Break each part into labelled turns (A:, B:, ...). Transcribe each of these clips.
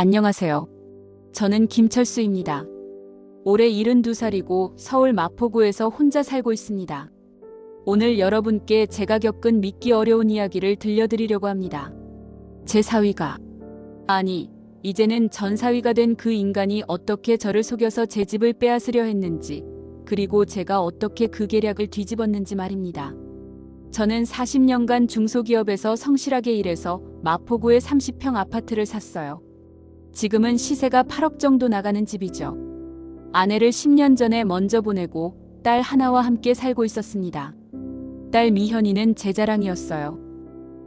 A: 안녕하세요. 저는 김철수입니다. 올해 72살이고 서울 마포구에서 혼자 살고 있습니다. 오늘 여러분께 제가 겪은 믿기 어려운 이야기를 들려드리려고 합니다. 제 사위가, 아니, 이제는 전 사위가 된 그 인간이 어떻게 저를 속여서 제 집을 빼앗으려 했는지, 그리고 제가 어떻게 그 계략을 뒤집었는지 말입니다. 저는 40년간 중소기업에서 성실하게 일해서 마포구에 30평 아파트를 샀어요. 지금은 시세가 8억 정도 나가는 집이죠. 아내를 10년 전에 먼저 보내고 딸 하나와 함께 살고 있었습니다. 딸 미현이는 제 자랑이었어요.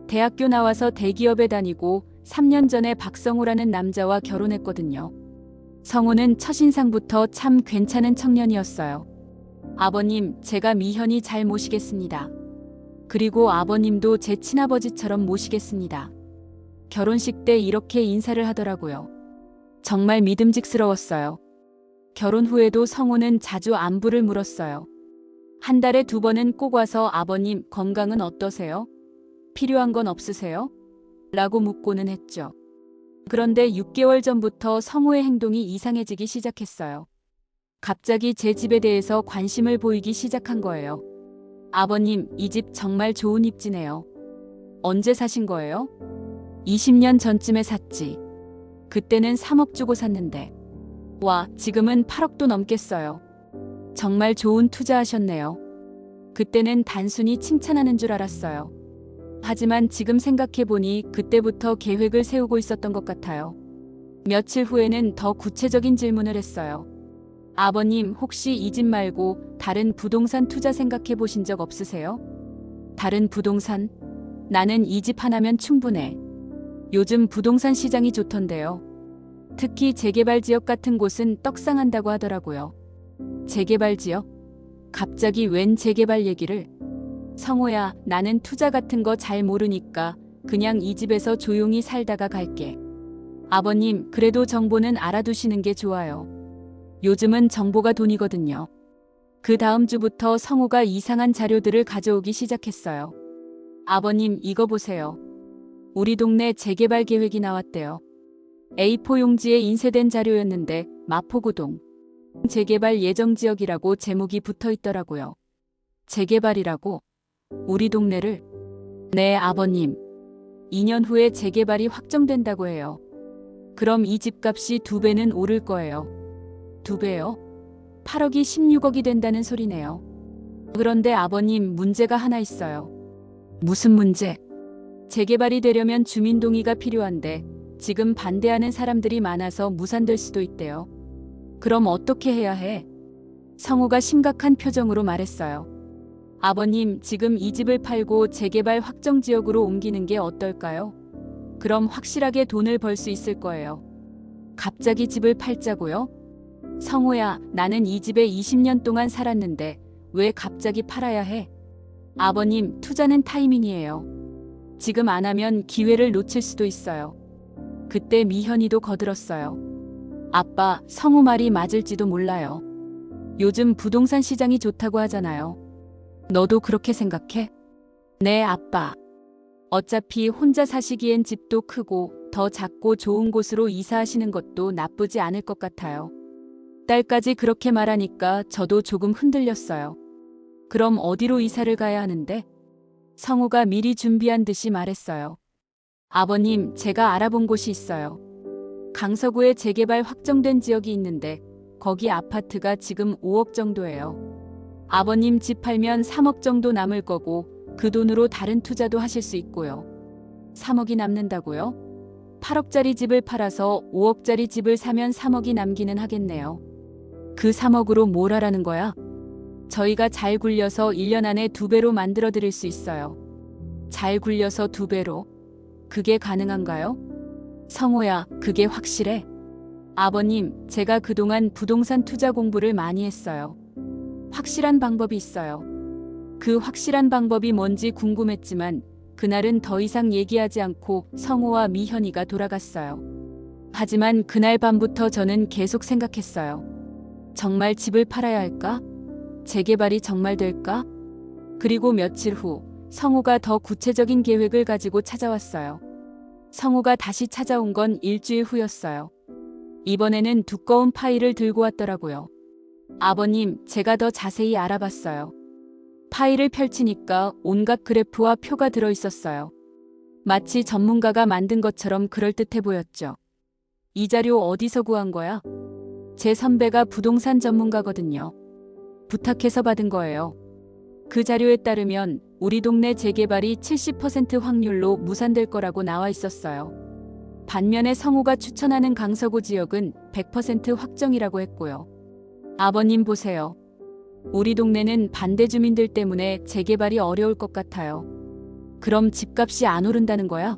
A: 대학교 나와서 대기업에 다니고 3년 전에 박성우라는 남자와 결혼했거든요. 성우는 첫인상부터 참 괜찮은 청년이었어요. 아버님, 제가 미현이 잘 모시겠습니다. 그리고 아버님도 제 친아버지처럼 모시겠습니다. 결혼식 때 이렇게 인사를 하더라고요. 정말 믿음직스러웠어요. 결혼 후에도 성우는 자주 안부를 물었어요. 한 달에 2번은 꼭 와서 아버님 건강은 어떠세요? 필요한 건 없으세요? 라고 묻고는 했죠. 그런데 6개월 전부터 성우의 행동이 이상해지기 시작했어요. 갑자기 제 집에 대해서 관심을 보이기 시작한 거예요. 아버님, 이 집 정말 좋은 입지네요. 언제 사신 거예요? 20년 전쯤에 샀지. 그때는 3억 주고 샀는데. 와, 지금은 8억도 넘겠어요. 정말 좋은 투자하셨네요. 그때는 단순히 칭찬하는 줄 알았어요. 하지만 지금 생각해보니 그때부터 계획을 세우고 있었던 것 같아요. 며칠 후에는 더 구체적인 질문을 했어요. 아버님, 혹시 이 집 말고 다른 부동산 투자 생각해 보신 적 없으세요? 다른 부동산? 나는 이 집 하나면 충분해. 요즘 부동산 시장이 좋던데요. 특히 재개발 지역 같은 곳은 떡상한다고 하더라고요. 재개발 지역? 갑자기 웬 재개발 얘기를? 성호야, 나는 투자 같은 거 잘 모르니까 그냥 이 집에서 조용히 살다가 갈게. 아버님, 그래도 정보는 알아두시는 게 좋아요. 요즘은 정보가 돈이거든요. 그 다음 주부터 성우가 이상한 자료들을 가져오기 시작했어요. 아버님, 이거 보세요. 우리 동네 재개발 계획이 나왔대요. A4 용지에 인쇄된 자료였는데 마포구동 재개발 예정지역이라고 제목이 붙어 있더라고요. 재개발이라고? 우리 동네를? 네, 아버님. 2년 후에 재개발이 확정된다고 해요. 그럼 이 집값이 2배는 오를 거예요. 2배요? 8억이 16억이 된다는 소리네요. 그런데 아버님, 문제가 하나 있어요. 무슨 문제? 재개발이 되려면 주민동의가 필요한데 지금 반대하는 사람들이 많아서 무산될 수도 있대요. 그럼 어떻게 해야 해? 성우가 심각한 표정으로 말했어요. 아버님, 지금 이 집을 팔고 재개발 확정 지역으로 옮기는 게 어떨까요? 그럼 확실하게 돈을 벌 수 있을 거예요. 갑자기 집을 팔자고요? 성우야, 나는 이 집에 20년 동안 살았는데 왜 갑자기 팔아야 해? 아버님, 투자는 타이밍이에요. 지금 안 하면 기회를 놓칠 수도 있어요. 그때 미현이도 거들었어요. 아빠, 성우 말이 맞을지도 몰라요. 요즘 부동산 시장이 좋다고 하잖아요. 너도 그렇게 생각해? 네, 아빠. 어차피 혼자 사시기엔 집도 크고 더 작고 좋은 곳으로 이사하시는 것도 나쁘지 않을 것 같아요. 딸까지 그렇게 말하니까 저도 조금 흔들렸어요. 그럼 어디로 이사를 가야 하는데? 성우가 미리 준비한 듯이 말했어요. 아버님, 제가 알아본 곳이 있어요. 강서구에 재개발 확정된 지역이 있는데 거기 아파트가 지금 5억 정도예요. 아버님 집 팔면 3억 정도 남을 거고 그 돈으로 다른 투자도 하실 수 있고요. 3억이 남는다고요? 8억짜리 집을 팔아서 5억짜리 집을 사면 3억이 남기는 하겠네요. 그 3억으로 뭘 하라는 거야? 저희가 잘 굴려서 1년 안에 2배로 만들어 드릴 수 있어요. 잘 굴려서 2배로? 그게 가능한가요? 성호야, 그게 확실해? 아버님, 제가 그동안 부동산 투자 공부를 많이 했어요. 확실한 방법이 있어요. 그 확실한 방법이 뭔지 궁금했지만 그날은 더 이상 얘기하지 않고 성호와 미현이가 돌아갔어요. 하지만 그날 밤부터 저는 계속 생각했어요. 정말 집을 팔아야 할까? 재개발이 정말 될까? 그리고 며칠 후 성우가 더 구체적인 계획을 가지고 찾아왔어요. 성우가 다시 찾아온 건 일주일 후였어요. 이번에는 두꺼운 파일을 들고 왔더라고요. 아버님, 제가 더 자세히 알아봤어요. 파일을 펼치니까 온갖 그래프와 표가 들어 있었어요. 마치 전문가가 만든 것처럼 그럴듯해 보였죠. 이 자료 어디서 구한 거야? 제 선배가 부동산 전문가거든요. 부탁해서 받은 거예요. 그 자료에 따르면 우리 동네 재개발이 70% 확률로 무산될 거라고 나와 있었어요. 반면에 성우가 추천하는 강서구 지역은 100% 확정이라고 했고요. 아버님 보세요. 우리 동네는 반대 주민들 때문에 재개발이 어려울 것 같아요. 그럼 집값이 안 오른다는 거야?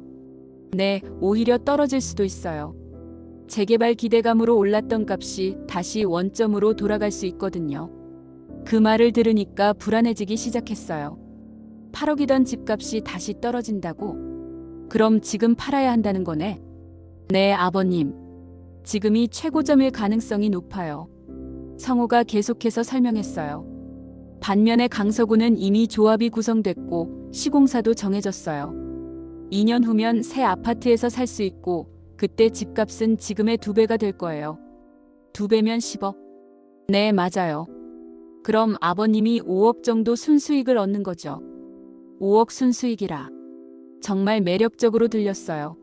A: 네, 오히려 떨어질 수도 있어요. 재개발 기대감으로 올랐던 값이 다시 원점으로 돌아갈 수 있거든요. 그 말을 들으니까 불안해지기 시작했어요. 8억이던 집값이 다시 떨어진다고? 그럼 지금 팔아야 한다는 거네? 네, 아버님. 지금이 최고점일 가능성이 높아요. 성우가 계속해서 설명했어요. 반면에 강서구는 이미 조합이 구성됐고 시공사도 정해졌어요. 2년 후면 새 아파트에서 살 수 있고 그때 집값은 지금의 2배가 될 거예요. 2배면 10억? 네, 맞아요. 그럼 아버님이 5억 정도 순수익을 얻는 거죠. 5억 순수익이라. 정말 매력적으로 들렸어요.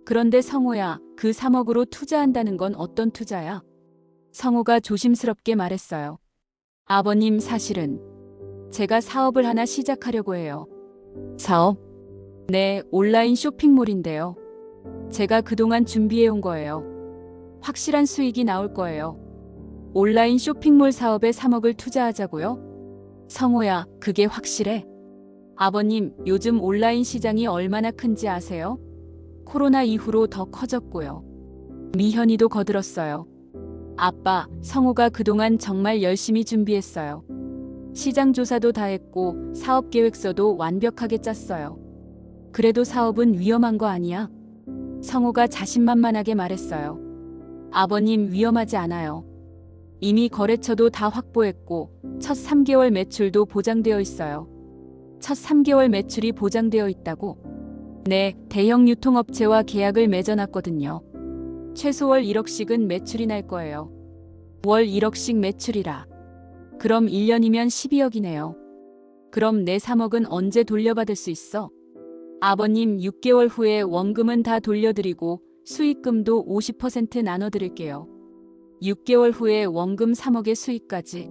A: 그런데 성우야, 그 3억으로 투자한다는 건 어떤 투자야? 성우가 조심스럽게 말했어요. 아버님, 사실은 제가 사업을 하나 시작하려고 해요. 사업? 네, 온라인 쇼핑몰인데요. 제가 그동안 준비해온 거예요. 확실한 수익이 나올 거예요. 온라인 쇼핑몰 사업에 3억을 투자하자고요? 성호야, 그게 확실해? 아버님, 요즘 온라인 시장이 얼마나 큰지 아세요? 코로나 이후로 더 커졌고요. 미현이도 거들었어요. 아빠, 성호가 그동안 정말 열심히 준비했어요. 시장 조사도 다 했고 사업 계획서도 완벽하게 짰어요. 그래도 사업은 위험한 거 아니야? 성호가 자신만만하게 말했어요. 아버님, 위험하지 않아요. 이미 거래처도 다 확보했고 첫 3개월 매출도 보장되어 있어요. 첫 3개월 매출이 보장되어 있다고? 네, 대형 유통업체와 계약을 맺어놨거든요. 최소 월 1억씩은 매출이 날 거예요. 월 1억씩 매출이라. 그럼 1년이면 12억이네요. 그럼 내 3억은 언제 돌려받을 수 있어? 아버님, 6개월 후에 원금은 다 돌려드리고 수익금도 50% 나눠드릴게요. 6개월 후에 원금 3억의 수익까지.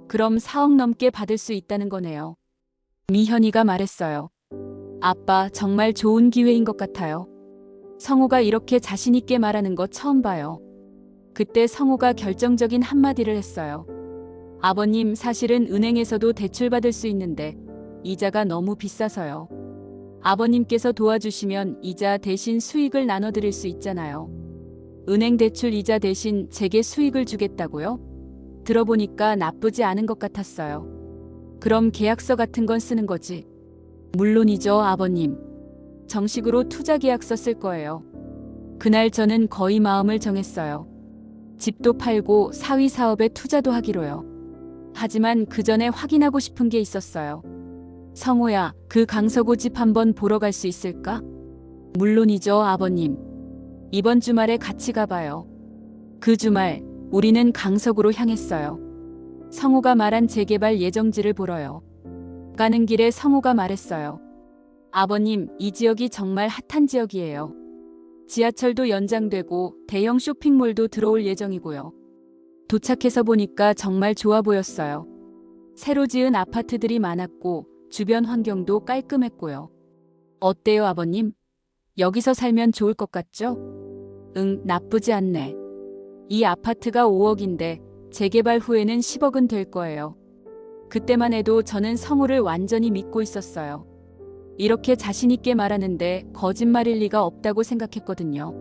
A: 그럼 4억 넘게 받을 수 있다는 거네요. 미현이가 말했어요. 아빠, 정말 좋은 기회인 것 같아요. 성우가 이렇게 자신 있게 말하는 거 처음 봐요. 그때 성우가 결정적인 한마디를 했어요. 아버님, 사실은 은행에서도 대출받을 수 있는데 이자가 너무 비싸서요. 아버님께서 도와주시면 이자 대신 수익을 나눠드릴 수 있잖아요. 은행 대출 이자 대신 제게 수익을 주겠다고요? 들어보니까 나쁘지 않은 것 같았어요. 그럼 계약서 같은 건 쓰는 거지? 물론이죠, 아버님. 정식으로 투자 계약서 쓸 거예요. 그날 저는 거의 마음을 정했어요. 집도 팔고 사위 사업에 투자도 하기로요. 하지만 그 전에 확인하고 싶은 게 있었어요. 성호야, 그 강서구 집 한번 보러 갈 수 있을까? 물론이죠, 아버님. 이번 주말에 같이 가봐요. 그 주말 우리는 강서구로 향했어요. 성호가 말한 재개발 예정지를 보러요. 가는 길에 성호가 말했어요. 아버님, 이 지역이 정말 핫한 지역이에요. 지하철도 연장되고 대형 쇼핑몰도 들어올 예정이고요. 도착해서 보니까 정말 좋아 보였어요. 새로 지은 아파트들이 많았고 주변 환경도 깔끔했고요. 어때요, 아버님? 여기서 살면 좋을 것 같죠? 응, 나쁘지 않네. 이 아파트가 5억인데 재개발 후에는 10억은 될 거예요. 그때만 해도 저는 성우를 완전히 믿고 있었어요. 이렇게 자신 있게 말하는데 거짓말일 리가 없다고 생각했거든요.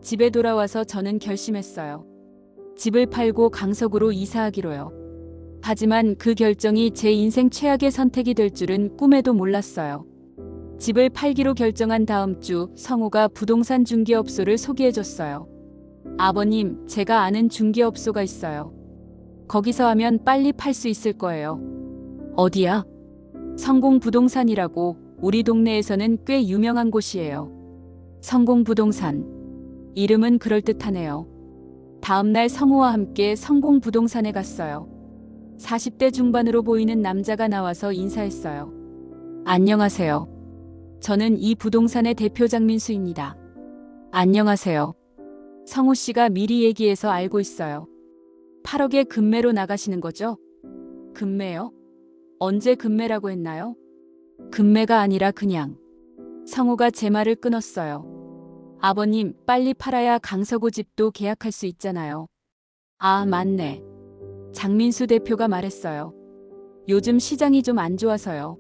A: 집에 돌아와서 저는 결심했어요. 집을 팔고 강서구로 이사하기로요. 하지만 그 결정이 제 인생 최악의 선택이 될 줄은 꿈에도 몰랐어요. 집을 팔기로 결정한 다음 주 성우가 부동산 중개업소를 소개해줬어요. 아버님, 제가 아는 중개업소가 있어요. 거기서 하면 빨리 팔 수 있을 거예요. 어디야? 성공부동산이라고 우리 동네에서는 꽤 유명한 곳이에요. 성공부동산. 이름은 그럴듯하네요. 다음날 성우와 함께 성공부동산에 갔어요. 40대 중반으로 보이는 남자가 나와서 인사했어요. 안녕하세요. 저는 이 부동산의 대표 장민수입니다. 안녕하세요. 성우 씨가 미리 얘기해서 알고 있어요. 8억에 급매로 나가시는 거죠? 급매요? 언제 급매라고 했나요? 급매가 아니라 그냥. 성우가 제 말을 끊었어요. 아버님, 빨리 팔아야 강서구 집도 계약할 수 있잖아요. 아, 맞네. 장민수 대표가 말했어요. 요즘 시장이 좀 안 좋아서요.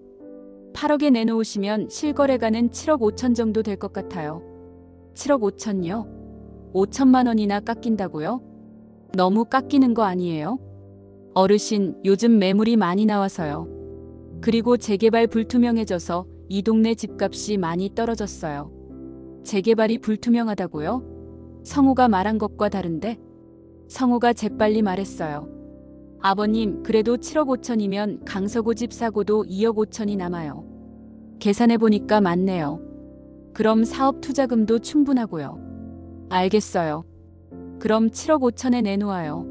A: 8억에 내놓으시면 실거래가는 7억 5천 정도 될 것 같아요. 7억 5천요? 5천만 원이나 깎인다고요? 너무 깎이는 거 아니에요? 어르신, 요즘 매물이 많이 나와서요. 그리고 재개발 불투명해져서 이 동네 집값이 많이 떨어졌어요. 재개발이 불투명하다고요? 성우가 말한 것과 다른데? 성우가 재빨리 말했어요. 아버님, 그래도 7억 5천이면 강서구 집 사고도 2억 5천이 남아요. 계산해보니까 맞네요. 그럼 사업 투자금도 충분하고요. 알겠어요. 그럼 7억 5천에 내놓아요.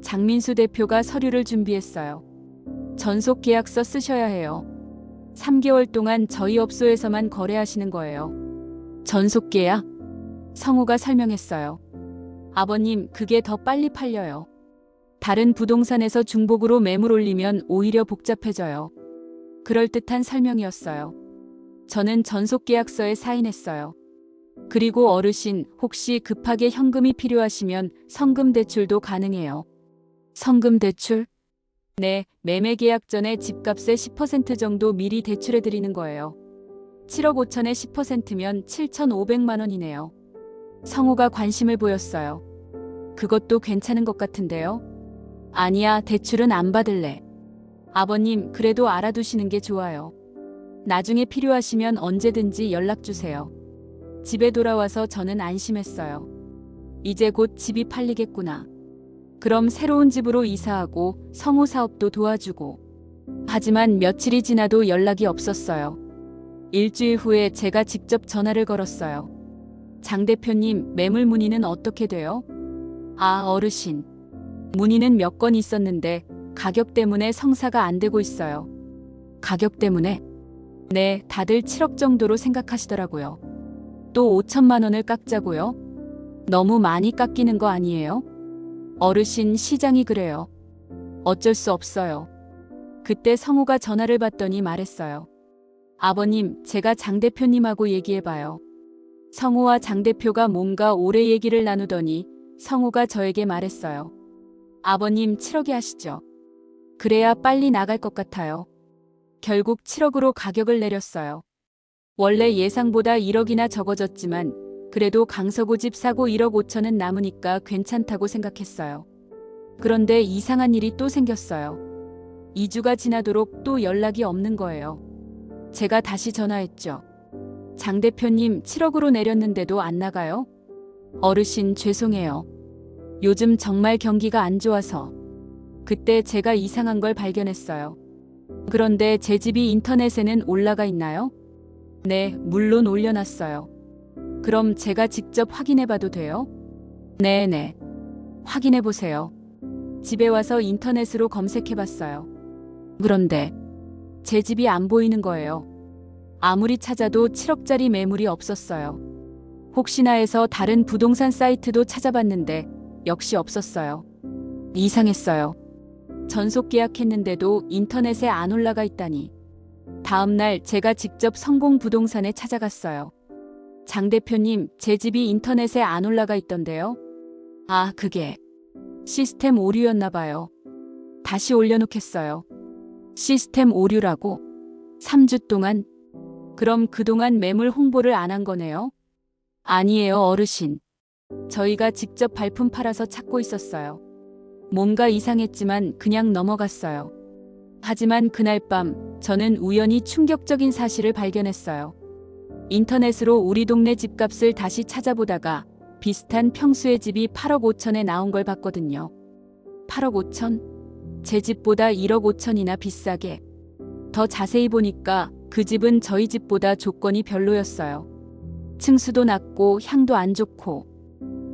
A: 장민수 대표가 서류를 준비했어요. 전속 계약서 쓰셔야 해요. 3개월 동안 저희 업소에서만 거래하시는 거예요. 전속 계약? 성우가 설명했어요. 아버님, 그게 더 빨리 팔려요. 다른 부동산에서 중복으로 매물 올리면 오히려 복잡해져요. 그럴듯한 설명이었어요. 저는 전속 계약서에 사인했어요. 그리고 어르신, 혹시 급하게 현금이 필요하시면 성금 대출도 가능해요. 성금 대출? 네, 매매 계약 전에 집값의 10% 정도 미리 대출해 드리는 거예요. 7억 5천에 10%면 7,500만 원이네요. 성우가 관심을 보였어요. 그것도 괜찮은 것 같은데요? 아니야, 대출은 안 받을래. 아버님, 그래도 알아두시는 게 좋아요. 나중에 필요하시면 언제든지 연락 주세요. 집에 돌아와서 저는 안심했어요. 이제 곧 집이 팔리겠구나. 그럼 새로운 집으로 이사하고 성우 사업도 도와주고. 하지만 며칠이 지나도 연락이 없었어요. 일주일 후에 제가 직접 전화를 걸었어요. 장 대표님, 매물 문의는 어떻게 돼요? 아, 어르신. 문의는 몇 건 있었는데 가격 때문에 성사가 안 되고 있어요. 가격 때문에? 네, 다들 7억 정도로 생각하시더라고요. 또 5천만 원을 깎자고요? 너무 많이 깎이는 거 아니에요? 어르신, 시장이 그래요. 어쩔 수 없어요. 그때 성우가 전화를 받더니 말했어요. 아버님, 제가 장 대표님하고 얘기해봐요. 성우와 장 대표가 뭔가 오래 얘기를 나누더니 성우가 저에게 말했어요. 아버님, 7억에 하시죠. 그래야 빨리 나갈 것 같아요. 결국 7억으로 가격을 내렸어요. 원래 예상보다 1억이나 적어졌지만 그래도 강서구 집 사고 1억 5천은 남으니까 괜찮다고 생각했어요. 그런데 이상한 일이 또 생겼어요. 2주가 지나도록 또 연락이 없는 거예요. 제가 다시 전화했죠. 장 대표님, 7억으로 내렸는데도 안 나가요? 어르신, 죄송해요. 요즘 정말 경기가 안 좋아서. 그때 제가 이상한 걸 발견했어요. 그런데 제 집이 인터넷에는 올라가 있나요? 네, 물론 올려놨어요. 그럼 제가 직접 확인해봐도 돼요? 네네. 확인해보세요. 집에 와서 인터넷으로 검색해봤어요. 그런데 제 집이 안 보이는 거예요. 아무리 찾아도 7억짜리 매물이 없었어요. 혹시나 해서 다른 부동산 사이트도 찾아봤는데 역시 없었어요. 이상했어요. 전속 계약했는데도 인터넷에 안 올라가 있다니. 다음날 제가 직접 성공부동산에 찾아갔어요. 장 대표님, 제 집이 인터넷에 안 올라가 있던데요? 아, 그게 시스템 오류였나 봐요. 다시 올려놓겠어요. 시스템 오류라고? 3주 동안? 그럼 그동안 매물 홍보를 안 한 거네요? 아니에요, 어르신. 저희가 직접 발품 팔아서 찾고 있었어요. 뭔가 이상했지만 그냥 넘어갔어요. 하지만 그날 밤 저는 우연히 충격적인 사실을 발견했어요. 인터넷으로 우리 동네 집값을 다시 찾아보다가 비슷한 평수의 집이 8억 5천에 나온 걸 봤거든요. 8억 5천? 제 집보다 1억 5천이나 비싸게. 더 자세히 보니까 그 집은 저희 집보다 조건이 별로였어요. 층수도 낮고 향도 안 좋고.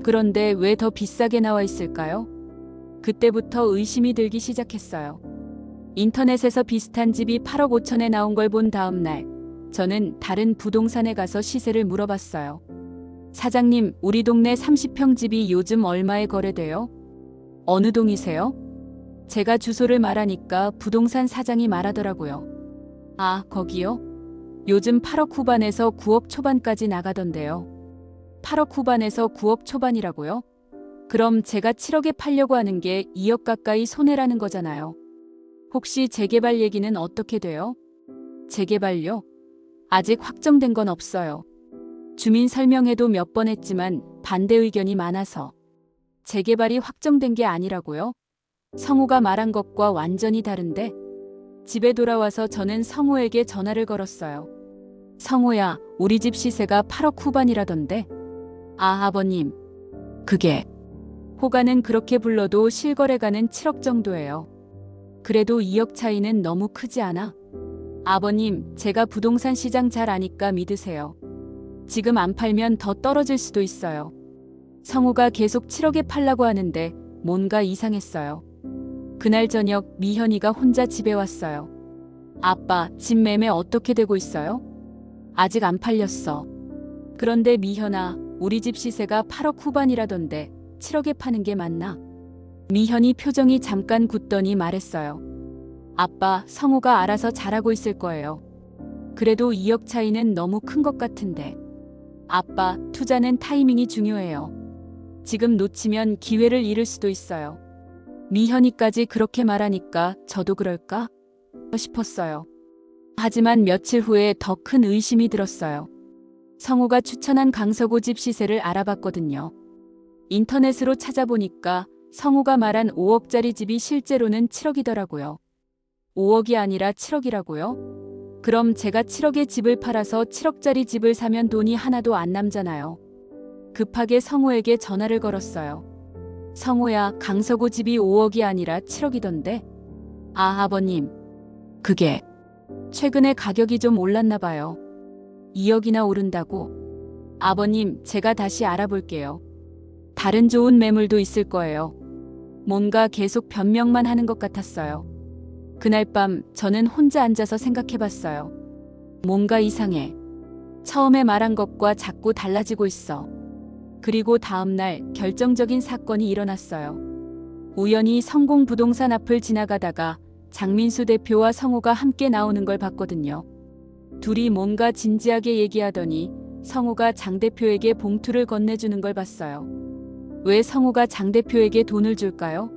A: 그런데 왜 더 비싸게 나와 있을까요? 그때부터 의심이 들기 시작했어요. 인터넷에서 비슷한 집이 8억 5천에 나온 걸 본 다음 날, 저는 다른 부동산에 가서 시세를 물어봤어요. 사장님, 우리 동네 30평 집이 요즘 얼마에 거래돼요? 어느 동이세요? 제가 주소를 말하니까 부동산 사장이 말하더라고요. 아, 거기요? 요즘 8억 후반에서 9억 초반까지 나가던데요. 8억 후반에서 9억 초반이라고요? 그럼 제가 7억에 팔려고 하는 게 2억 가까이 손해라는 거잖아요. 혹시 재개발 얘기는 어떻게 돼요? 재개발요? 아직 확정된 건 없어요. 주민 설명회도 몇 번 했지만 반대 의견이 많아서. 재개발이 확정된 게 아니라고요? 성우가 말한 것과 완전히 다른데? 집에 돌아와서 저는 성우에게 전화를 걸었어요. 성우야, 우리 집 시세가 8억 후반이라던데? 아, 아버님. 그게. 호가는 그렇게 불러도 실거래가는 7억 정도예요. 그래도 2억 차이는 너무 크지 않아? 아버님, 제가 부동산 시장 잘 아니까 믿으세요. 지금 안 팔면 더 떨어질 수도 있어요. 성우가 계속 7억에 팔라고 하는데 뭔가 이상했어요. 그날 저녁 미현이가 혼자 집에 왔어요. 아빠, 집 매매 어떻게 되고 있어요? 아직 안 팔렸어. 그런데 미현아, 우리 집 시세가 8억 후반이라던데 7억에 파는 게 맞나? 미현이 표정이 잠깐 굳더니 말했어요. 아빠, 성우가 알아서 잘하고 있을 거예요. 그래도 2억 차이는 너무 큰 것 같은데. 아빠, 투자는 타이밍이 중요해요. 지금 놓치면 기회를 잃을 수도 있어요. 미현이까지 그렇게 말하니까 저도 그럴까? 싶었어요. 하지만 며칠 후에 더 큰 의심이 들었어요. 성우가 추천한 강서구 집 시세를 알아봤거든요. 인터넷으로 찾아보니까 성우가 말한 5억짜리 집이 실제로는 7억이더라고요. 5억이 아니라 7억이라고요? 그럼 제가 7억에 집을 팔아서 7억짜리 집을 사면 돈이 하나도 안 남잖아요. 급하게 성우에게 전화를 걸었어요. 성우야, 강서구 집이 5억이 아니라 7억이던데? 아, 아버님. 그게 최근에 가격이 좀 올랐나 봐요. 2억이나 오른다고? 아버님, 제가 다시 알아볼게요. 다른 좋은 매물도 있을 거예요. 뭔가 계속 변명만 하는 것 같았어요. 그날 밤 저는 혼자 앉아서 생각해봤어요. 뭔가 이상해. 처음에 말한 것과 자꾸 달라지고 있어. 그리고 다음날 결정적인 사건이 일어났어요. 우연히 성공부동산 앞을 지나가다가 장민수 대표와 성우가 함께 나오는 걸 봤거든요. 둘이 뭔가 진지하게 얘기하더니 성우가 장 대표에게 봉투를 건네주는 걸 봤어요. 왜 성우가 장 대표에게 돈을 줄까요?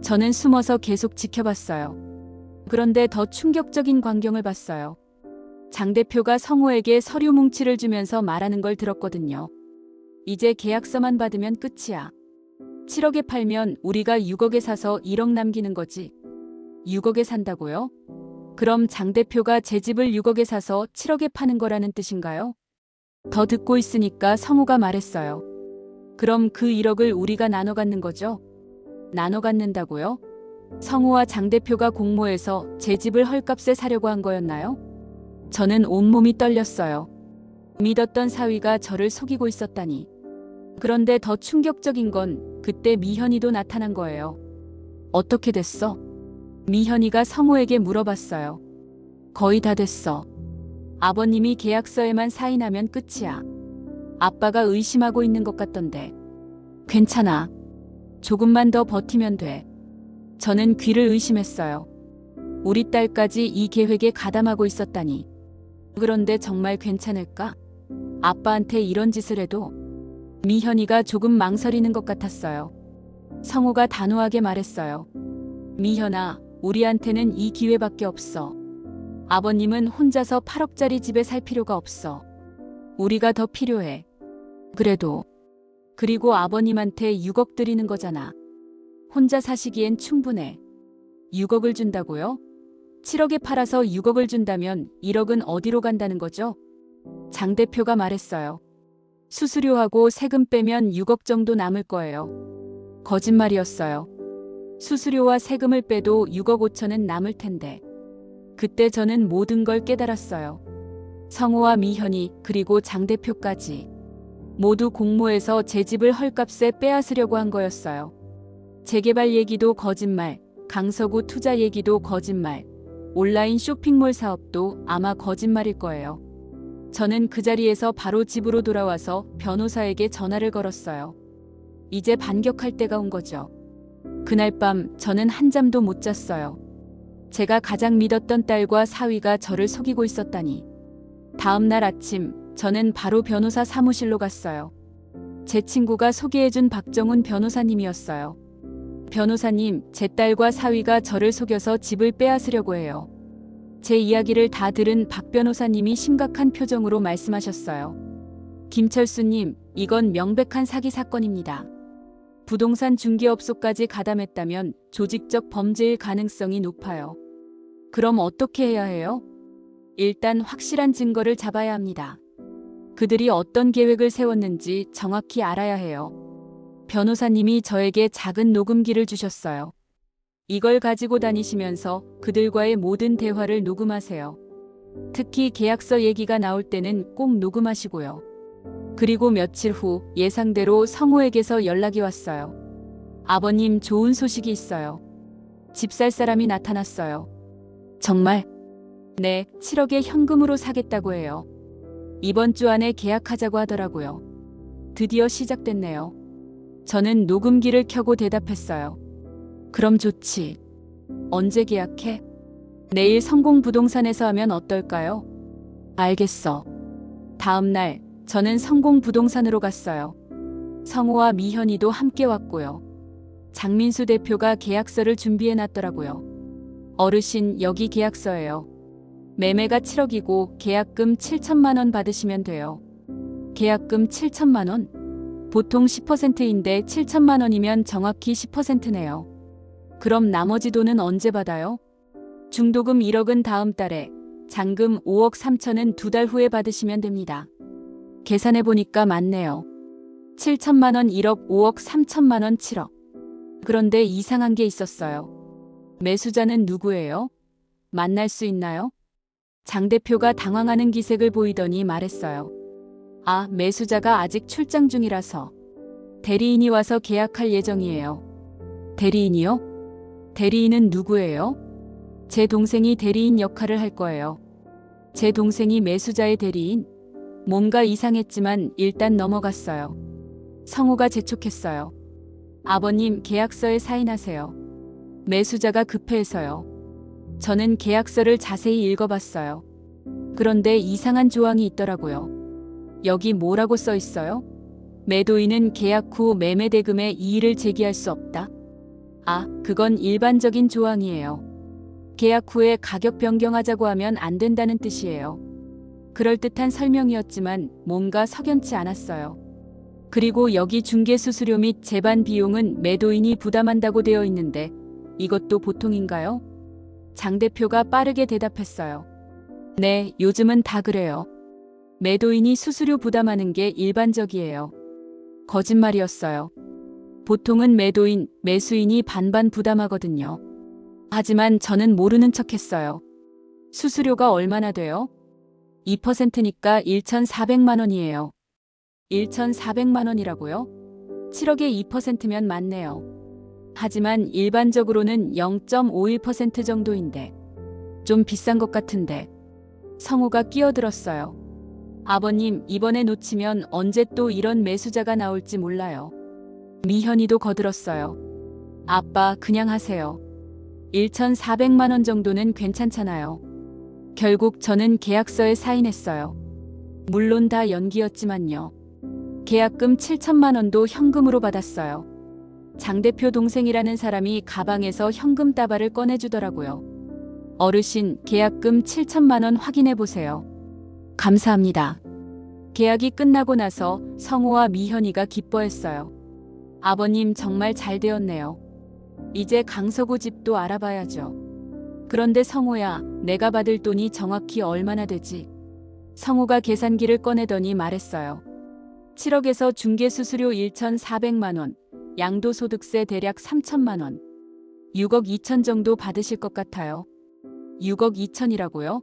A: 저는 숨어서 계속 지켜봤어요. 그런데 더 충격적인 광경을 봤어요. 장 대표가 성우에게 서류 뭉치를 주면서 말하는 걸 들었거든요. 이제 계약서만 받으면 끝이야. 7억에 팔면 우리가 6억에 사서 1억 남기는 거지. 6억에 산다고요? 그럼 장 대표가 제 집을 6억에 사서 7억에 파는 거라는 뜻인가요? 더 듣고 있으니까 성우가 말했어요. 그럼 그 1억을 우리가 나눠 갖는 거죠? 나눠 갖는다고요? 성우와 장 대표가 공모해서 제 집을 헐값에 사려고 한 거였나요? 저는 온몸이 떨렸어요. 믿었던 사위가 저를 속이고 있었다니. 그런데 더 충격적인 건 그때 미현이도 나타난 거예요. 어떻게 됐어? 미현이가 성우에게 물어봤어요. 거의 다 됐어. 아버님이 계약서에만 사인하면 끝이야. 아빠가 의심하고 있는 것 같던데. 괜찮아. 조금만 더 버티면 돼. 저는 귀를 의심했어요. 우리 딸까지 이 계획에 가담하고 있었다니. 그런데 정말 괜찮을까? 아빠한테 이런 짓을 해도? 미현이가 조금 망설이는 것 같았어요. 성우가 단호하게 말했어요. 미현아, 우리한테는 이 기회밖에 없어. 아버님은 혼자서 8억짜리 집에 살 필요가 없어. 우리가 더 필요해. 그래도. 그리고 아버님한테 6억 드리는 거잖아. 혼자 사시기엔 충분해. 6억을 준다고요? 7억에 팔아서 6억을 준다면 1억은 어디로 간다는 거죠? 장 대표가 말했어요. 수수료하고 세금 빼면 6억 정도 남을 거예요. 거짓말이었어요. 수수료와 세금을 빼도 6억 5천은 남을 텐데. 그때 저는 모든 걸 깨달았어요. 성호와 미현이 그리고 장 대표까지 모두 공모해서 제 집을 헐값에 빼앗으려고 한 거였어요. 재개발 얘기도 거짓말, 강서구 투자 얘기도 거짓말, 온라인 쇼핑몰 사업도 아마 거짓말일 거예요. 저는 그 자리에서 바로 집으로 돌아와서 변호사에게 전화를 걸었어요. 이제 반격할 때가 온 거죠. 그날 밤 저는 한잠도 못 잤어요. 제가 가장 믿었던 딸과 사위가 저를 속이고 있었다니. 다음 날 아침 저는 바로 변호사 사무실로 갔어요. 제 친구가 소개해준 박정훈 변호사님이었어요. 변호사님, 제 딸과 사위가 저를 속여서 집을 빼앗으려고 해요. 제 이야기를 다 들은 박 변호사님이 심각한 표정으로 말씀하셨어요. 김철수님, 이건 명백한 사기 사건입니다. 부동산 중개업소까지 가담했다면 조직적 범죄일 가능성이 높아요. 그럼 어떻게 해야 해요? 일단 확실한 증거를 잡아야 합니다. 그들이 어떤 계획을 세웠는지 정확히 알아야 해요. 변호사님이 저에게 작은 녹음기를 주셨어요. 이걸 가지고 다니시면서 그들과의 모든 대화를 녹음하세요. 특히 계약서 얘기가 나올 때는 꼭 녹음하시고요. 그리고 며칠 후 예상대로 성호에게서 연락이 왔어요. 아버님, 좋은 소식이 있어요. 집 살 사람이 나타났어요. 정말? 네, 7억에 현금으로 사겠다고 해요. 이번 주 안에 계약하자고 하더라고요. 드디어 시작됐네요. 저는 녹음기를 켜고 대답했어요. 그럼 좋지. 언제 계약해? 내일 성공부동산에서 하면 어떨까요? 알겠어. 다음 날 저는 성공부동산으로 갔어요. 성호와 미현이도 함께 왔고요. 장민수 대표가 계약서를 준비해 놨더라고요. 어르신, 여기 계약서예요. 매매가 7억이고 계약금 7천만 원 받으시면 돼요. 계약금 7천만 원? 보통 10%인데 7천만 원이면 정확히 10%네요. 그럼 나머지 돈은 언제 받아요? 중도금 1억은 다음 달에, 잔금 5억 3천은 2달 후에 받으시면 됩니다. 계산해보니까 맞네요. 7천만 원 1억, 5억 3천만 원 7억. 그런데 이상한 게 있었어요. 매수자는 누구예요? 만날 수 있나요? 장 대표가 당황하는 기색을 보이더니 말했어요. 아, 매수자가 아직 출장 중이라서. 대리인이 와서 계약할 예정이에요. 대리인이요? 대리인은 누구예요? 제 동생이 대리인 역할을 할 거예요. 제 동생이 매수자의 대리인? 뭔가 이상했지만 일단 넘어갔어요. 성호가 재촉했어요. 아버님, 계약서에 사인하세요. 매수자가 급해서요. 저는 계약서를 자세히 읽어봤어요. 그런데 이상한 조항이 있더라고요. 여기 뭐라고 써 있어요? 매도인은 계약 후 매매 대금에 이의를 제기할 수 없다. 아, 그건 일반적인 조항이에요. 계약 후에 가격 변경하자고 하면 안 된다는 뜻이에요. 그럴듯한 설명이었지만 뭔가 석연치 않았어요. 그리고 여기 중개수수료 및 재반 비용은 매도인이 부담한다고 되어 있는데 이것도 보통인가요? 장 대표가 빠르게 대답했어요. 네, 요즘은 다 그래요. 매도인이 수수료 부담하는 게 일반적이에요. 거짓말이었어요. 보통은 매도인, 매수인이 반반 부담하거든요. 하지만 저는 모르는 척했어요. 수수료가 얼마나 돼요? 2%니까 1,400만 원이에요. 1,400만 원이라고요? 7억에 2%면 맞네요. 하지만 일반적으로는 0.51% 정도인데 좀 비싼 것 같은데. 성호가 끼어들었어요. 아버님, 이번에 놓치면 언제 또 이런 매수자가 나올지 몰라요. 미현이도 거들었어요. 아빠, 그냥 하세요. 1,400만 원 정도는 괜찮잖아요. 결국 저는 계약서에 사인했어요. 물론 다 연기였지만요. 계약금 7천만 원도 현금으로 받았어요. 장 대표 동생이라는 사람이 가방에서 현금 다발을 꺼내주더라고요. 어르신, 계약금 7천만 원 확인해 보세요. 감사합니다. 계약이 끝나고 나서 성호와 미현이가 기뻐했어요. 아버님, 정말 잘 되었네요. 이제 강서구 집도 알아봐야죠. 그런데 성호야, 내가 받을 돈이 정확히 얼마나 되지? 성호가 계산기를 꺼내더니 말했어요. 7억에서 중개수수료 1,400만 원, 양도소득세 대략 3천만 원, 6억 2천 정도 받으실 것 같아요. 6억 2천이라고요?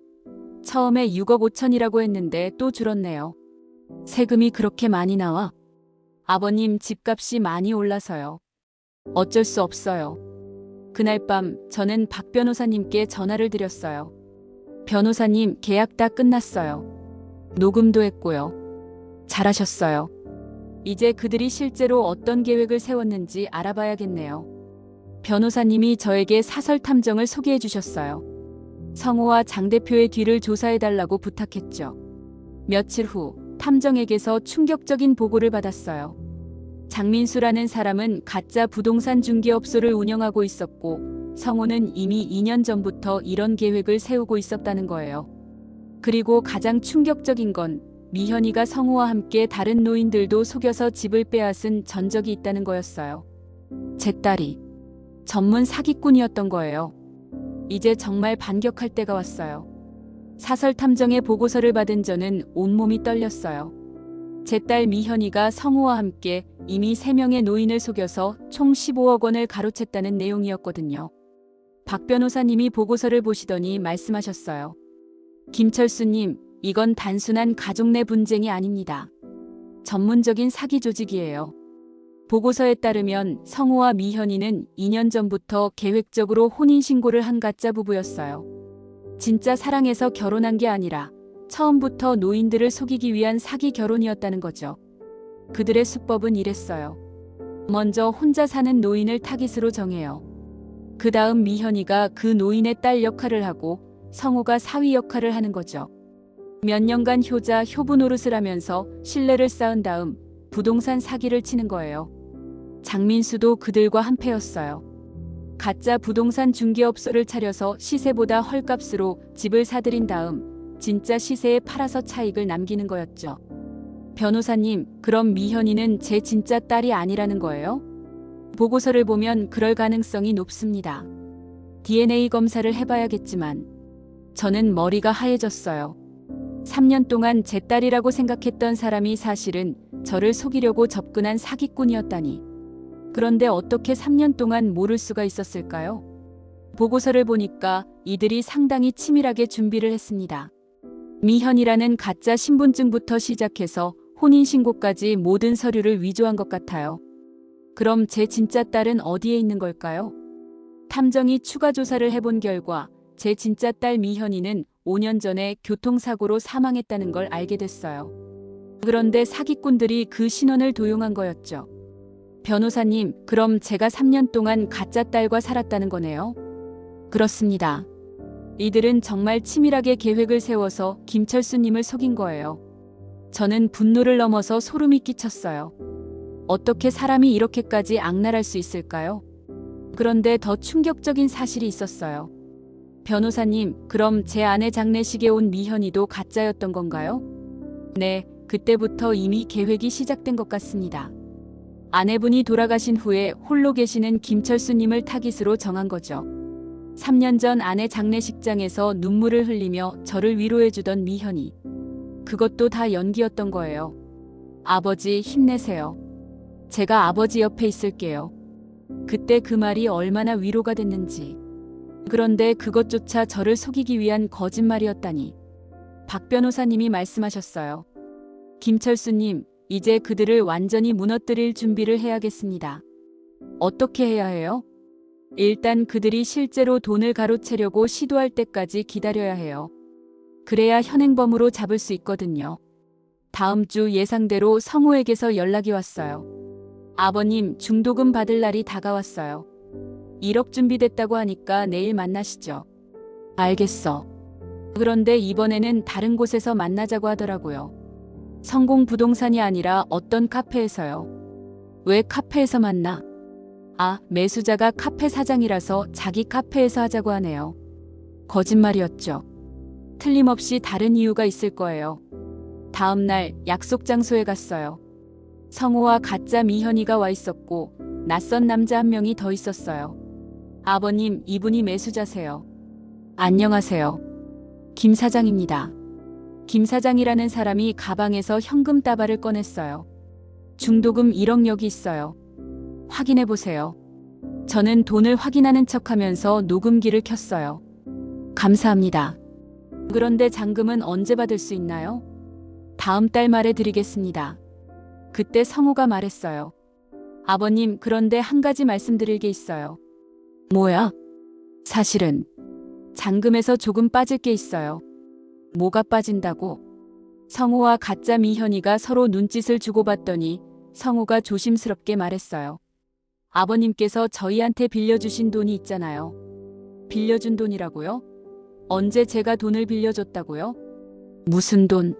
A: 처음에 6억 5천이라고 했는데 또 줄었네요. 세금이 그렇게 많이 나와? 아버님 집값이 많이 올라서요. 어쩔 수 없어요. 그날 밤 저는 박 변호사님께 전화를 드렸어요. 변호사님 계약 다 끝났어요. 녹음도 했고요. 잘하셨어요. 이제 그들이 실제로 어떤 계획을 세웠는지 알아봐야겠네요. 변호사님이 저에게 사설 탐정을 소개해 주셨어요. 성호와 장 대표의 뒤를 조사해달라고 부탁했죠. 며칠 후 탐정에게서 충격적인 보고를 받았어요. 장민수라는 사람은 가짜 부동산 중개업소를 운영하고 있었고 성호는 이미 2년 전부터 이런 계획을 세우고 있었다는 거예요. 그리고 가장 충격적인 건 미현이가 성호와 함께 다른 노인들도 속여서 집을 빼앗은 전적이 있다는 거였어요. 제 딸이 전문 사기꾼이었던 거예요. 이제 정말 반격할 때가 왔어요. 사설 탐정의 보고서를 받은 저는 온몸이 떨렸어요. 제 딸 미현이가 성호와 함께 이미 3명의 노인을 속여서 총 15억 원을 가로챘다는 내용이었거든요. 박 변호사님이 보고서를 보시더니 말씀하셨어요. 김철수님, 이건 단순한 가족 내 분쟁이 아닙니다. 전문적인 사기 조직이에요. 보고서에 따르면 성호와 미현이는 2년 전부터 계획적으로 혼인신고를 한 가짜 부부였어요. 진짜 사랑해서 결혼한 게 아니라 처음부터 노인들을 속이기 위한 사기 결혼이었다는 거죠. 그들의 수법은 이랬어요. 먼저 혼자 사는 노인을 타깃으로 정해요. 그 다음 미현이가 그 노인의 딸 역할을 하고 성호가 사위 역할을 하는 거죠. 몇 년간 효자 효부 노릇을 하면서 신뢰를 쌓은 다음 부동산 사기를 치는 거예요. 장민수도 그들과 한패였어요. 가짜 부동산 중개업소를 차려서 시세보다 헐값으로 집을 사들인 다음 진짜 시세에 팔아서 차익을 남기는 거였죠. 변호사님, 그럼 미현이는 제 진짜 딸이 아니라는 거예요? 보고서를 보면 그럴 가능성이 높습니다. DNA 검사를 해봐야겠지만 저는 머리가 하얘졌어요. 3년 동안 제 딸이라고 생각했던 사람이 사실은 저를 속이려고 접근한 사기꾼이었다니. 그런데 어떻게 3년 동안 모를 수가 있었을까요? 보고서를 보니까 이들이 상당히 치밀하게 준비를 했습니다. 미현이라는 가짜 신분증부터 시작해서 혼인신고까지 모든 서류를 위조한 것 같아요. 그럼 제 진짜 딸은 어디에 있는 걸까요? 탐정이 추가 조사를 해본 결과 제 진짜 딸 미현이는 5년 전에 교통사고로 사망했다는 걸 알게 됐어요. 그런데 사기꾼들이 그 신원을 도용한 거였죠. 변호사님, 그럼 제가 3년 동안 가짜 딸과 살았다는 거네요? 그렇습니다. 이들은 정말 치밀하게 계획을 세워서 김철수님을 속인 거예요. 저는 분노를 넘어서 소름이 끼쳤어요. 어떻게 사람이 이렇게까지 악랄할 수 있을까요? 그런데 더 충격적인 사실이 있었어요. 변호사님, 그럼 제 아내 장례식에 온 미현이도 가짜였던 건가요? 네, 그때부터 이미 계획이 시작된 것 같습니다. 아내분이 돌아가신 후에 홀로 계시는 김철수님을 타깃으로 정한 거죠. 3년 전 아내 장례식장에서 눈물을 흘리며 저를 위로해주던 미현이. 그것도 다 연기였던 거예요. 아버지 힘내세요. 제가 아버지 옆에 있을게요. 그때 그 말이 얼마나 위로가 됐는지. 그런데 그것조차 저를 속이기 위한 거짓말이었다니. 박 변호사님이 말씀하셨어요. 김철수님, 이제 그들을 완전히 무너뜨릴 준비를 해야겠습니다. 어떻게 해야 해요? 일단 그들이 실제로 돈을 가로채려고 시도할 때까지 기다려야 해요. 그래야 현행범으로 잡을 수 있거든요. 다음 주 예상대로 성호에게서 연락이 왔어요. 아버님, 중도금 받을 날이 다가왔어요. 1억 준비됐다고 하니까 내일 만나시죠. 알겠어. 그런데 이번에는 다른 곳에서 만나자고 하더라고요. 성공 부동산이 아니라 어떤 카페에서요. 왜 카페에서 만나? 아, 매수자가 카페 사장이라서 자기 카페에서 하자고 하네요. 거짓말이었죠. 틀림없이 다른 이유가 있을 거예요. 다음 날 약속 장소에 갔어요. 성호와 가짜 미현이가 와 있었고 낯선 남자 한 명이 더 있었어요. 아버님, 이분이 매수자세요. 안녕하세요. 김 사장입니다. 김 사장이라는 사람이 가방에서 현금 다발을 꺼냈어요. 중도금 1억 여기 있어요. 확인해 보세요. 저는 돈을 확인하는 척하면서 녹음기를 켰어요. 감사합니다. 그런데 잔금은 언제 받을 수 있나요? 다음 달 말에 드리겠습니다. 그때 성우가 말했어요. 아버님, 그런데 한 가지 말씀드릴 게 있어요. 뭐야? 사실은 잔금에서 조금 빠질 게 있어요. 뭐가 빠진다고? 성우와 가짜 미현이가 서로 눈짓을 주고받더니 성우가 조심스럽게 말했어요. 아버님께서 저희한테 빌려주신 돈이 있잖아요. 빌려준 돈이라고요? 언제 제가 돈을 빌려줬다고요? 무슨 돈?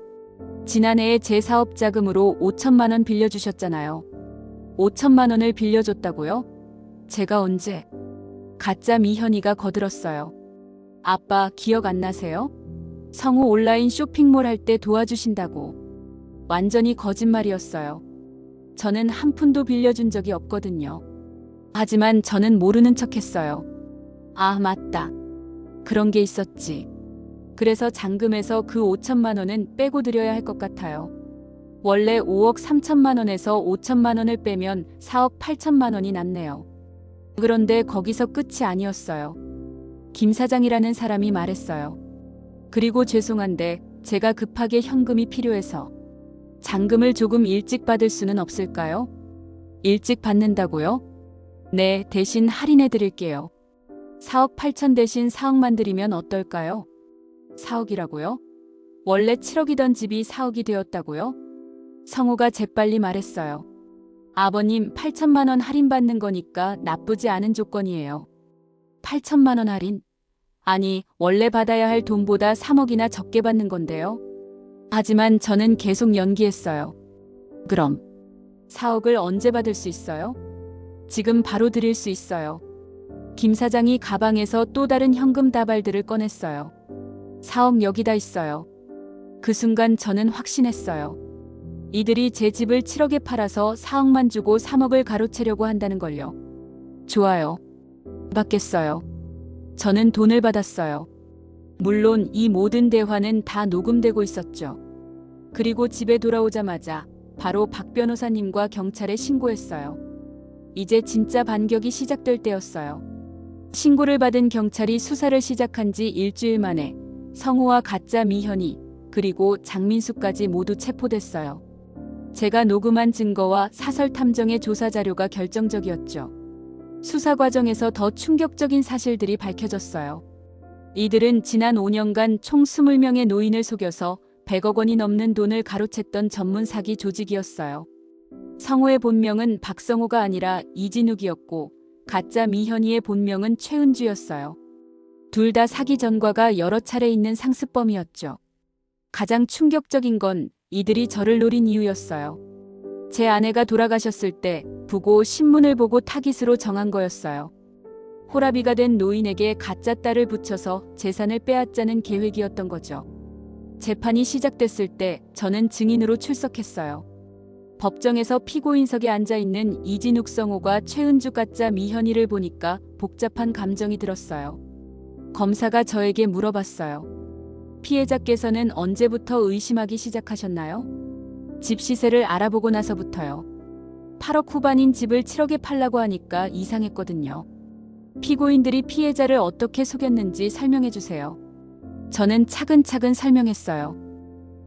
A: 지난해에 제 사업 자금으로 5천만 원 빌려주셨잖아요. 5천만 원을 빌려줬다고요? 제가 언제? 가짜 미현이가 거들었어요. 아빠, 기억 안 나세요? 성우 온라인 쇼핑몰 할 때 도와주신다고. 완전히 거짓말이었어요. 저는 한 푼도 빌려준 적이 없거든요. 하지만 저는 모르는 척했어요. 아, 맞다. 그런 게 있었지. 그래서 잔금에서 그 5천만 원은 빼고 드려야 할 것 같아요. 원래 5억 3천만 원에서 5천만 원을 빼면 4억 8천만 원이 남네요. 그런데 거기서 끝이 아니었어요. 김 사장이라는 사람이 말했어요. 그리고 죄송한데 제가 급하게 현금이 필요해서 잔금을 조금 일찍 받을 수는 없을까요? 일찍 받는다고요? 네, 대신 할인해 드릴게요. 4억 8천 대신 4억만 드리면 어떨까요? 4억이라고요? 원래 7억이던 집이 4억이 되었다고요? 성우가 재빨리 말했어요. 아버님, 8천만 원 할인받는 거니까 나쁘지 않은 조건이에요. 8천만 원 할인? 아니, 원래 받아야 할 돈보다 3억이나 적게 받는 건데요. 하지만 저는 계속 연기했어요. 그럼 4억을 언제 받을 수 있어요? 지금 바로 드릴 수 있어요. 김 사장이 가방에서 또 다른 현금 다발들을 꺼냈어요. 4억 여기다 있어요. 그 순간 저는 확신했어요. 이들이 제 집을 7억에 팔아서 4억만 주고 3억을 가로채려고 한다는 걸요. 좋아요. 받겠어요. 저는 돈을 받았어요. 물론 이 모든 대화는 다 녹음되고 있었죠. 그리고 집에 돌아오자마자 바로 박 변호사님과 경찰에 신고했어요. 이제 진짜 반격이 시작될 때였어요. 신고를 받은 경찰이 수사를 시작한 지 일주일 만에 성우와 가짜 미현이 그리고 장민수까지 모두 체포됐어요. 제가 녹음한 증거와 사설 탐정의 조사 자료가 결정적이었죠. 수사 과정에서 더 충격적인 사실들이 밝혀졌어요. 이들은 지난 5년간 총 20명의 노인을 속여서 100억 원이 넘는 돈을 가로챘던 전문 사기 조직이었어요. 성우의 본명은 박성호가 아니라 이진욱이었고 가짜 미현이의 본명은 최은주였어요. 둘 다 사기 전과가 여러 차례 있는 상습범이었죠. 가장 충격적인 건 이들이 저를 노린 이유였어요. 제 아내가 돌아가셨을 때 부고 신문을 보고 타깃으로 정한 거였어요. 호라비가 된 노인에게 가짜 딸을 붙여서 재산을 빼앗자는 계획이었던 거죠. 재판이 시작됐을 때 저는 증인으로 출석했어요. 법정에서 피고인석에 앉아있는 이진욱 성우가 최은주 가짜 미현이를 보니까 복잡한 감정이 들었어요. 검사가 저에게 물어봤어요. 피해자께서는 언제부터 의심하기 시작하셨나요? 집 시세를 알아보고 나서부터요. 8억 후반인 집을 7억에 팔라고 하니까 이상했거든요. 피고인들이 피해자를 어떻게 속였는지 설명해 주세요. 저는 차근차근 설명했어요.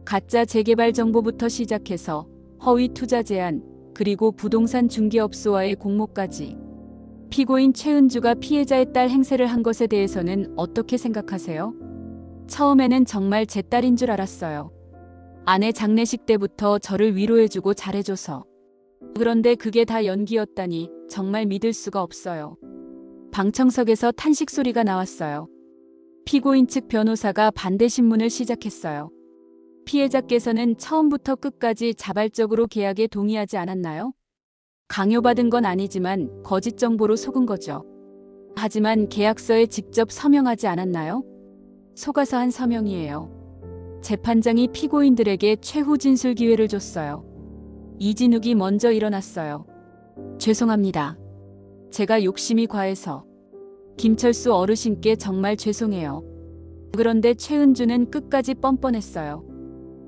A: 가짜 재개발 정보부터 시작해서 허위 투자 제안, 그리고 부동산 중개업소와의 공모까지. 피고인 최은주가 피해자의 딸 행세를 한 것에 대해서는 어떻게 생각하세요? 처음에는 정말 제 딸인 줄 알았어요. 아내 장례식 때부터 저를 위로해주고 잘해줘서. 그런데 그게 다 연기였다니 정말 믿을 수가 없어요. 방청석에서 탄식 소리가 나왔어요. 피고인 측 변호사가 반대 신문을 시작했어요. 피해자께서는 처음부터 끝까지 자발적으로 계약에 동의하지 않았나요? 강요받은 건 아니지만 거짓 정보로 속은 거죠. 하지만 계약서에 직접 서명하지 않았나요? 속아서 한 서명이에요. 재판장이 피고인들에게 최후 진술 기회를 줬어요. 이진욱이 먼저 일어났어요. 죄송합니다. 제가 욕심이 과해서. 김철수 어르신께 정말 죄송해요. 그런데 최은주는 끝까지 뻔뻔했어요.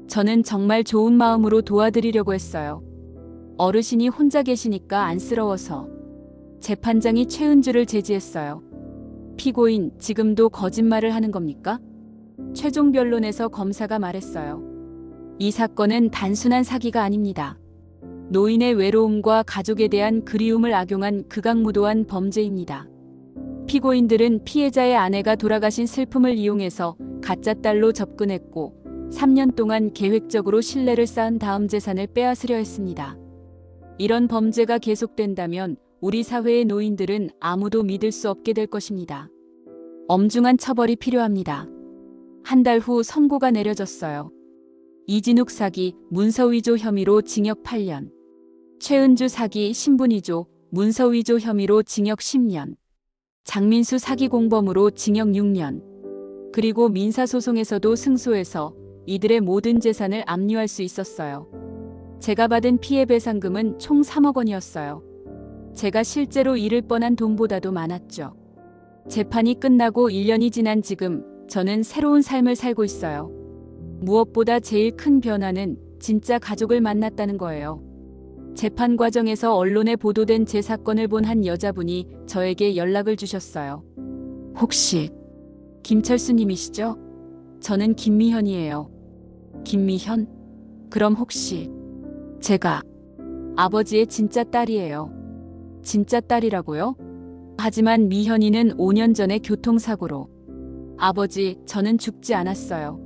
A: 저는 정말 좋은 마음으로 도와드리려고 했어요. 어르신이 혼자 계시니까 안쓰러워서. 재판장이 최은주를 제지했어요. 피고인, 지금도 거짓말을 하는 겁니까? 최종 변론에서 검사가 말했어요. 이 사건은 단순한 사기가 아닙니다. 노인의 외로움과 가족에 대한 그리움을 악용한 극악무도한 범죄입니다. 피고인들은 피해자의 아내가 돌아가신 슬픔을 이용해서 가짜 딸로 접근했고 3년 동안 계획적으로 신뢰를 쌓은 다음 재산을 빼앗으려 했습니다. 이런 범죄가 계속된다면 우리 사회의 노인들은 아무도 믿을 수 없게 될 것입니다. 엄중한 처벌이 필요합니다. 한 달 후 선고가 내려졌어요. 이진욱 사기, 문서위조 혐의로 징역 8년. 최은주 사기, 신분위조, 문서위조 혐의로 징역 10년. 장민수 사기 공범으로 징역 6년. 그리고 민사소송에서도 승소해서 이들의 모든 재산을 압류할 수 있었어요. 제가 받은 피해배상금은 총 3억 원이었어요. 제가 실제로 잃을 뻔한 돈보다도 많았죠. 재판이 끝나고 1년이 지난 지금 저는 새로운 삶을 살고 있어요. 무엇보다 제일 큰 변화는 진짜 가족을 만났다는 거예요. 재판 과정에서 언론에 보도된 제 사건을 본 한 여자분이 저에게 연락을 주셨어요. 혹시 김철수님이시죠? 저는 김미현이에요. 김미현? 그럼 혹시 제가 아버지의 진짜 딸이에요. 진짜 딸이라고요? 하지만 미현이는 5년 전에 교통사고로. 아버지, 저는 죽지 않았어요.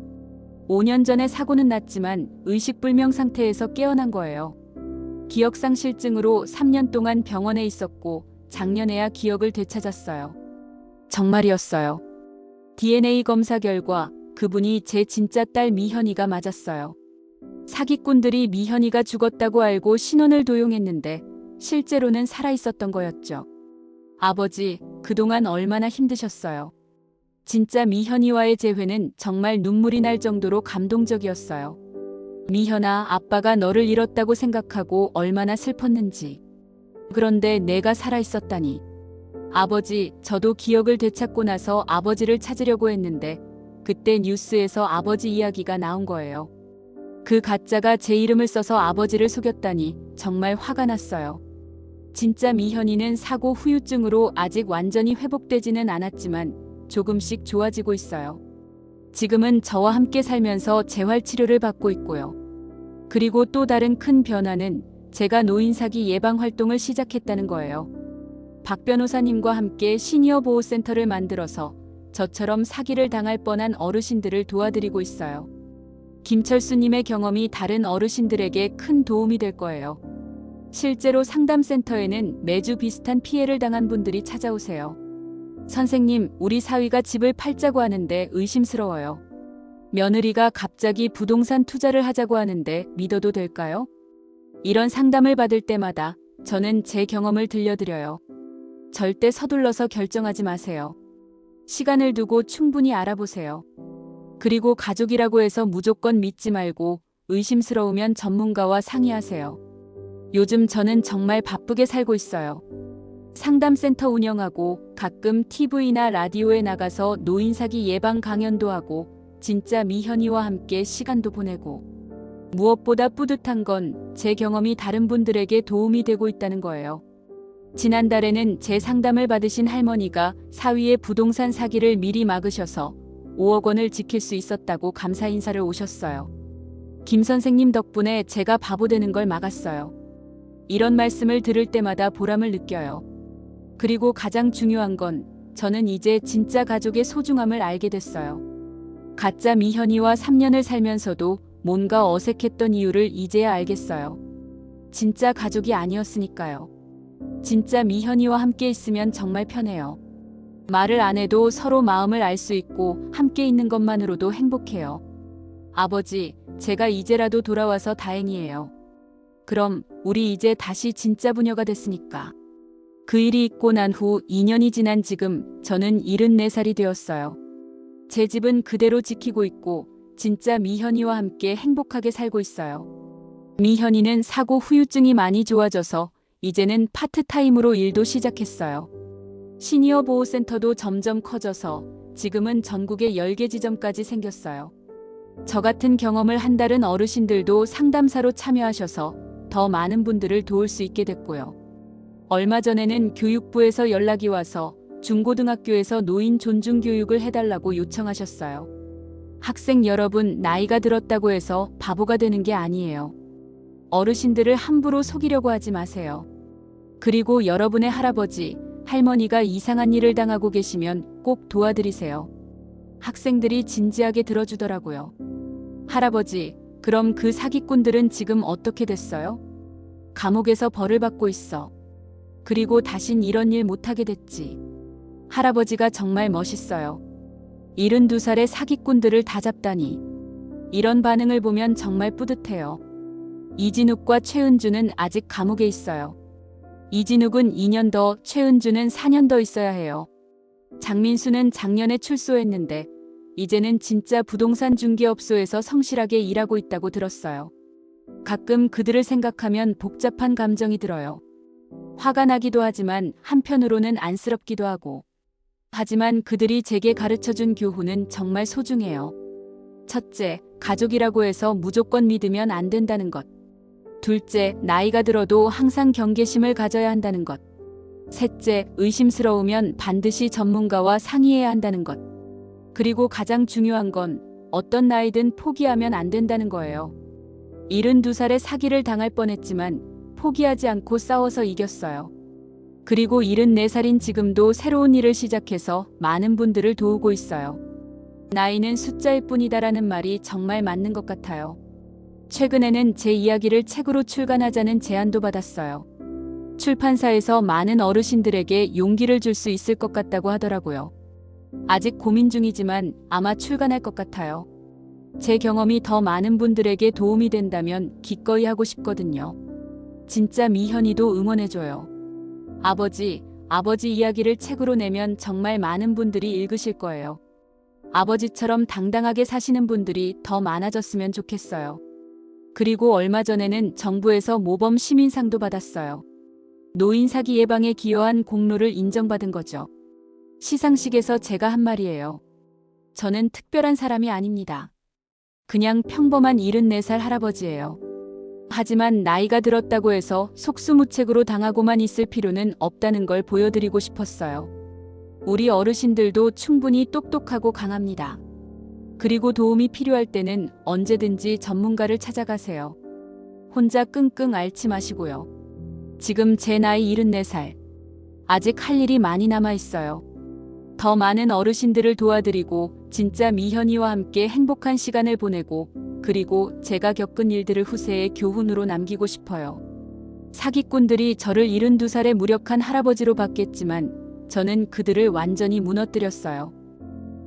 A: 5년 전에 사고는 났지만 의식불명 상태에서 깨어난 거예요. 기억상실증으로 3년 동안 병원에 있었고 작년에야 기억을 되찾았어요. 정말이었어요. DNA 검사 결과 그분이 제 진짜 딸 미현이가 맞았어요. 사기꾼들이 미현이가 죽었다고 알고 신원을 도용했는데 실제로는 살아있었던 거였죠. 아버지, 그동안 얼마나 힘드셨어요. 진짜 미현이와의 재회는 정말 눈물이 날 정도로 감동적이었어요. 미현아, 아빠가 너를 잃었다고 생각하고 얼마나 슬펐는지. 그런데 내가 살아있었다니. 아버지, 저도 기억을 되찾고 나서 아버지를 찾으려고 했는데 그때 뉴스에서 아버지 이야기가 나온 거예요. 그 가짜가 제 이름을 써서 아버지를 속였다니 정말 화가 났어요. 진짜 미현이는 사고 후유증으로 아직 완전히 회복되지는 않았지만 조금씩 좋아지고 있어요. 지금은 저와 함께 살면서 재활치료를 받고 있고요. 그리고 또 다른 큰 변화는 제가 노인사기 예방 활동을 시작했다는 거예요. 박 변호사님과 함께 시니어 보호센터를 만들어서 저처럼 사기를 당할 뻔한 어르신들을 도와드리고 있어요. 김철수님의 경험이 다른 어르신들에게 큰 도움이 될 거예요. 실제로 상담센터에는 매주 비슷한 피해를 당한 분들이 찾아오세요. 선생님, 우리 사위가 집을 팔자고 하는데 의심스러워요. 며느리가 갑자기 부동산 투자를 하자고 하는데 믿어도 될까요? 이런 상담을 받을 때마다 저는 제 경험을 들려드려요. 절대 서둘러서 결정하지 마세요. 시간을 두고 충분히 알아보세요. 그리고 가족이라고 해서 무조건 믿지 말고 의심스러우면 전문가와 상의하세요. 요즘 저는 정말 바쁘게 살고 있어요. 상담센터 운영하고 가끔 TV나 라디오에 나가서 노인사기 예방 강연도 하고 진짜 미현이와 함께 시간도 보내고 무엇보다 뿌듯한 건 제 경험이 다른 분들에게 도움이 되고 있다는 거예요. 지난달에는 제 상담을 받으신 할머니가 사위의 부동산 사기를 미리 막으셔서 5억 원을 지킬 수 있었다고 감사 인사를 오셨어요. 김 선생님 덕분에 제가 바보 되는 걸 막았어요. 이런 말씀을 들을 때마다 보람을 느껴요. 그리고 가장 중요한 건 저는 이제 진짜 가족의 소중함을 알게 됐어요. 가짜 미현이와 3년을 살면서도 뭔가 어색했던 이유를 이제야 알겠어요. 진짜 가족이 아니었으니까요. 진짜 미현이와 함께 있으면 정말 편해요. 말을 안 해도 서로 마음을 알 수 있고 함께 있는 것만으로도 행복해요. 아버지, 제가 이제라도 돌아와서 다행이에요. 그럼 우리 이제 다시 진짜 부녀가 됐으니까. 그 일이 있고 난 후 2년이 지난 지금 저는 74살이 되었어요. 제 집은 그대로 지키고 있고 진짜 미현이와 함께 행복하게 살고 있어요. 미현이는 사고 후유증이 많이 좋아져서 이제는 파트타임으로 일도 시작했어요. 시니어 보호센터도 점점 커져서 지금은 전국에 10개 지점까지 생겼어요. 저 같은 경험을 한다는 어르신들도 상담사로 참여하셔서 더 많은 분들을 도울 수 있게 됐고요. 얼마 전에는 교육부에서 연락이 와서 중고등학교에서 노인 존중 교육을 해달라고 요청하셨어요. 학생 여러분, 나이가 들었다고 해서 바보가 되는 게 아니에요. 어르신들을 함부로 속이려고 하지 마세요. 그리고 여러분의 할아버지, 할머니가 이상한 일을 당하고 계시면 꼭 도와드리세요. 학생들이 진지하게 들어주더라고요. 할아버지, 그럼 그 사기꾼들은 지금 어떻게 됐어요? 감옥에서 벌을 받고 있어. 그리고 다신 이런 일 못하게 됐지. 할아버지가 정말 멋있어요. 72살의 사기꾼들을 다 잡다니. 이런 반응을 보면 정말 뿌듯해요. 이진욱과 최은주는 아직 감옥에 있어요. 이진욱은 2년 더, 최은주는 4년 더 있어야 해요. 장민수는 작년에 출소했는데 이제는 진짜 부동산 중개업소에서 성실하게 일하고 있다고 들었어요. 가끔 그들을 생각하면 복잡한 감정이 들어요. 화가 나기도 하지만 한편으로는 안쓰럽기도 하고. 하지만 그들이 제게 가르쳐준 교훈은 정말 소중해요. 첫째, 가족이라고 해서 무조건 믿으면 안 된다는 것. 둘째, 나이가 들어도 항상 경계심을 가져야 한다는 것. 셋째, 의심스러우면 반드시 전문가와 상의해야 한다는 것. 그리고 가장 중요한 건 어떤 나이든 포기하면 안 된다는 거예요. 72살에 사기를 당할 뻔했지만 포기하지 않고 싸워서 이겼어요. 그리고 74살인 지금도 새로운 일을 시작해서 많은 분들을 도우고 있어요. 나이는 숫자일 뿐이다라는 말이 정말 맞는 것 같아요. 최근에는 제 이야기를 책으로 출간하자는 제안도 받았어요. 출판사에서 많은 어르신들에게 용기를 줄 수 있을 것 같다고 하더라고요. 아직 고민 중이지만 아마 출간할 것 같아요. 제 경험이 더 많은 분들에게 도움이 된다면 기꺼이 하고 싶거든요. 진짜 미현이도 응원해줘요. 아버지 이야기를 책으로 내면 정말 많은 분들이 읽으실 거예요. 아버지처럼 당당하게 사시는 분들이 더 많아졌으면 좋겠어요. 그리고 얼마 전에는 정부에서 모범 시민상도 받았어요. 노인 사기 예방에 기여한 공로를 인정받은 거죠. 시상식에서 제가 한 말이에요. 저는 특별한 사람이 아닙니다. 그냥 평범한 74살 할아버지예요. 하지만 나이가 들었다고 해서 속수무책으로 당하고만 있을 필요는 없다는 걸 보여드리고 싶었어요. 우리 어르신들도 충분히 똑똑하고 강합니다. 그리고 도움이 필요할 때는 언제든지 전문가를 찾아가세요. 혼자 끙끙 앓지 마시고요. 지금 제 나이 74살. 아직 할 일이 많이 남아 있어요. 더 많은 어르신들을 도와드리고 진짜 미현이와 함께 행복한 시간을 보내고 그리고 제가 겪은 일들을 후세의 교훈으로 남기고 싶어요. 사기꾼들이 저를 72살의 무력한 할아버지로 봤겠지만 저는 그들을 완전히 무너뜨렸어요.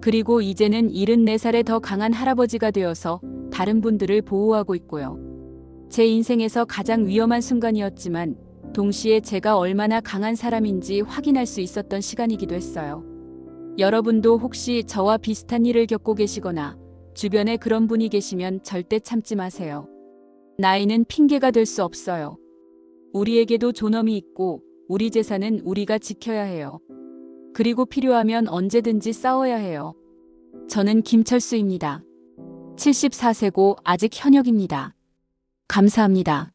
A: 그리고 이제는 74살의 더 강한 할아버지가 되어서 다른 분들을 보호하고 있고요. 제 인생에서 가장 위험한 순간이었지만 동시에 제가 얼마나 강한 사람인지 확인할 수 있었던 시간이기도 했어요. 여러분도 혹시 저와 비슷한 일을 겪고 계시거나 주변에 그런 분이 계시면 절대 참지 마세요. 나이는 핑계가 될 수 없어요. 우리에게도 존엄이 있고 우리 재산은 우리가 지켜야 해요. 그리고 필요하면 언제든지 싸워야 해요. 저는 김철수입니다. 74세고 아직 현역입니다. 감사합니다.